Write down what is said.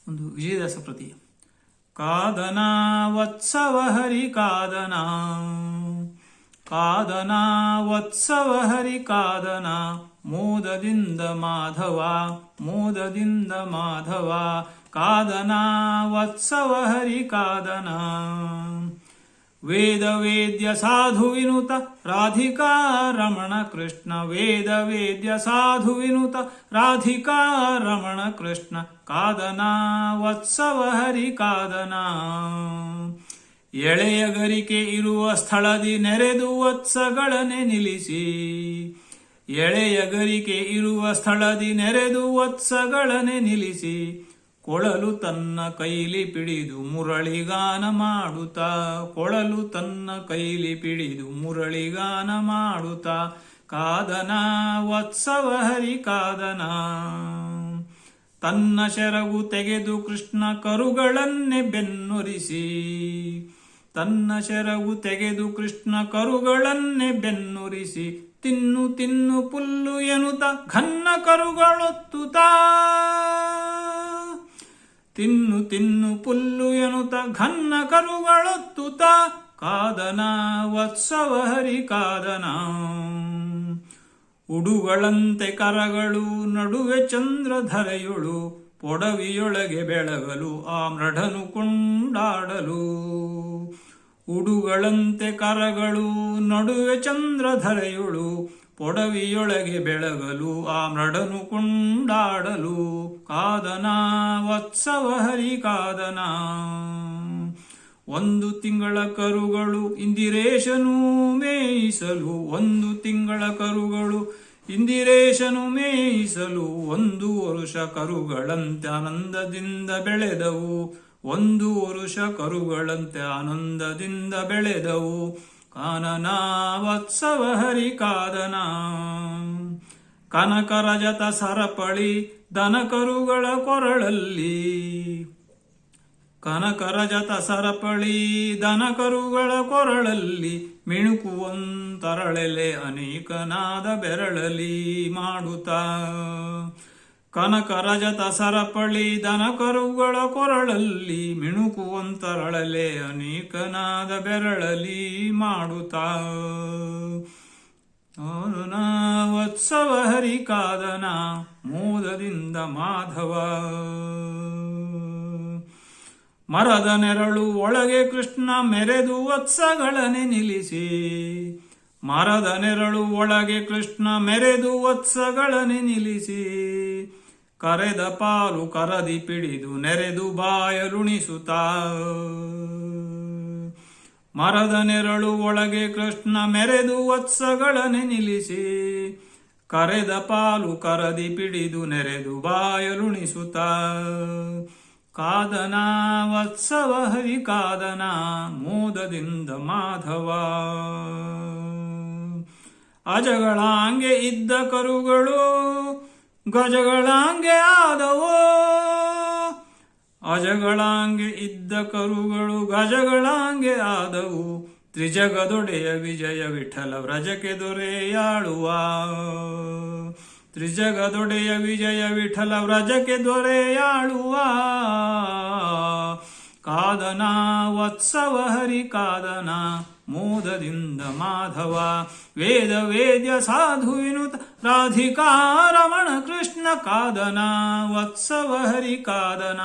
ಒಂದು ವಿಜಯದಾಸ ಕೃತಿ. ಕಾದನ ವತ್ಸವ ಹರಿ ಕಾದನ, ಕಾದನ ವತ್ಸವ ಹರಿ ಕಾದನ, ಮೋದದಿಂದ ಮಾಧವ, ಮೋದದಿಂದ ಮಾಧವ, ಕಾದನ ವತ್ಸವ ಹರಿ ಕಾದನ. ವೇದ ವೇದ್ಯ ಸಾಧು ವಿನುತ ರಾಧಿಕಾ ರಮಣ ಕೃಷ್ಣ, ವೇದ ವೇದ್ಯ ಸಾಧು ವಿನುತ ರಾಧಿಕಾ ರಮಣ ಕೃಷ್ಣ, ಕಾದನ ವತ್ಸವ ಹರಿ ಕಾದನ. ಎಳೆಯ ಗರಿಕೆ ಇರುವ ಸ್ಥಳದಿ ನೆರೆದು ವತ್ಸಗಳನೆ ನಿಲ್ಲಿಸಿ, ಎಳೆಯ ಗರಿಕೆ ಇರುವ ಸ್ಥಳದಿ ನೆರೆದು ವತ್ಸಗಳನೆ ನಿಲ್ಲಿಸಿ, ಕೊಳಲು ತನ್ನ ಕೈಲಿ ಪಿಡಿದು ಮುರಳಿಗಾನ ಮಾಡುತ್ತಾ, ಕೊಳಲು ತನ್ನ ಕೈಲಿ ಪಿಡಿದು ಮುರಳಿಗಾನ ಮಾಡುತ್ತಾ, ಕಾದನ ವತ್ಸವ ಹರಿ ಕಾದನ. ತನ್ನ ಶೆರಗು ತೆಗೆದು ಕೃಷ್ಣ ಕರುಗಳನ್ನೇ ಬೆನ್ನುರಿಸಿ, ತನ್ನ ಶೆರಗು ತೆಗೆದು ಕೃಷ್ಣ ಕರುಗಳನ್ನೇ ಬೆನ್ನುರಿಸಿ, ತಿನ್ನು ತಿನ್ನು ಪುಲ್ಲು ಎನ್ನುತ್ತ ಘನ್ನ ಕರುಗಳೊತ್ತುತ್ತಾ, ತಿನ್ನು ತಿನ್ನು ಪುಲ್ಲು ಎನ್ನುತ್ತ ಘನ್ನ ಕರುಗಳೊತ್ತುತ್ತಾ, ಕಾದನ ವತ್ಸವ ಹರಿ ಕಾದನ. ಉಡುಗಳಂತೆ ಕರಗಳು ನಡುವೆ ಚಂದ್ರಧರೆಯೊಳು, ಪೊಡವಿಯೊಳಗೆ ಬೆಳಗಲು ಆ ಮೃಢನು ಕೊಂಡಾಡಲು. ಉಡುಗಳಂತೆ ಕರಗಳು ನಡುವೆ ಚಂದ್ರಧರೆಯೊಳು, ಪೊಡವಿಯೊಳಗೆ ಬೆಳಗಲು ಆ ಮೃಢನು ಕೊಂಡಾಡಲು, ಕಾದನ ವತ್ಸವ ಹರಿ ಕಾದನ. ಒಂದು ತಿಂಗಳ ಕರುಗಳು ಇಂದಿರೇಶನು ಮೇಯಿಸಲು, ಒಂದು ತಿಂಗಳ ಕರುಗಳು ಇಂದಿರೇಶನು ಮೇಯಿಸಲು, ಒಂದು ವರುಷ ಕರುಗಳಂತೆ ಆನಂದದಿಂದ ಬೆಳೆದವು, ಒಂದು ವರುಷ ಕರುಗಳಂತೆ ಆನಂದದಿಂದ ಬೆಳೆದವು, ಕಾನನ ವತ್ಸವ ಹರಿ ಕಾದನ. ಕನಕ ರಜತ ಸರಪಳಿ ದನ ಕರುಗಳ ಕೊರಳಲ್ಲಿ, ಕನಕ ರಜತ ಸರಪಳಿ ದನ ಕರುಗಳ ಕೊರಳಲ್ಲಿ, ಮಿಣುಕುವಂತರಳೆಲೆ ಅನೇಕನಾದ ಬೆರಳಲಿ ಮಾಡುತ್ತಾ, ಕನಕ ರಜತ ಸರಪಳಿ ದನ ಕರುಗಳ ಕೊರಳಲ್ಲಿ, ಮಿಣುಕುವಂತರಳಲೆ ಅನೇಕನಾದ ಬೆರಳಲಿ ಮಾಡುತ್ತಾ, ಕಾದನ ವತ್ಸವ ಹರಿ ಕಾದನ, ಮೋದದಿಂದ ಮಾಧವ. ಮರದ ನೆರಳು ಒಳಗೆ ಕೃಷ್ಣ ಮೆರೆದು ವತ್ಸಗಳನೆ ನಿಲ್ಲಿಸಿ, ಮರದ ನೆರಳು ಒಳಗೆ ಕೃಷ್ಣ ಮೆರೆದು ವತ್ಸಗಳನೆ ನಿಲ್ಲಿಸಿ, ಕರೆದ ಪಾಲು ಕರದಿ ಪಿಡಿದು ನೆರೆದು ಬಾಯಲುಣಿಸುತ್ತಾ, ಮರದ ನೆರಳು ಒಳಗೆ ಕೃಷ್ಣ ಮೆರೆದು ವತ್ಸಗಳನೆ ನಿಲ್ಲಿಸಿ, ಕರೆದ ಪಾಲು ಕರದಿ ಪಿಡಿದು ನೆರೆದು ಬಾಯಲುಣಿಸುತ್ತಾ, ಕಾದನ ವತ್ಸವ ಹರಿ ಕಾದನ, ಮೋದದಿಂದ ಮಾಧವ. ಅಜಗಳಾಂಗೆ ಇದ್ದ ಕರುಗಳು ಗಜಗಳಾಂಗೆ ಆದವೋ, ಅಜಗಳಾಂಗೆ ಇದ್ದ ಕರುಗಳು ಗಜಗಳಾಂಗೆ ಆದವು, ತ್ರಿಜಗದೊಡೆಯ ವಿಜಯ ವಿಠಲ ವ್ರಜಕ್ಕೆ ದೊರೆಯಾಳುವ, ತ್ರಿಜಗದೊಡೆಯ ವಿಜಯ ವಿಠಲ ವ್ರಜಕ್ಕೆ ದೊರೆಯಾಳುವ, ಕಾದನ ವತ್ಸವ ಹರಿ ಕಾದನ, ಮೋದದಿಂದ ಮಾಧವ. ವೇದ ವೇದ್ಯ ಸಾಧು ವಿನುತ ರಾಧಿಕಾ ರಮಣ ಕೃಷ್ಣ, ಕಾದನ ವತ್ಸವ ಹರಿ ಕಾದನ.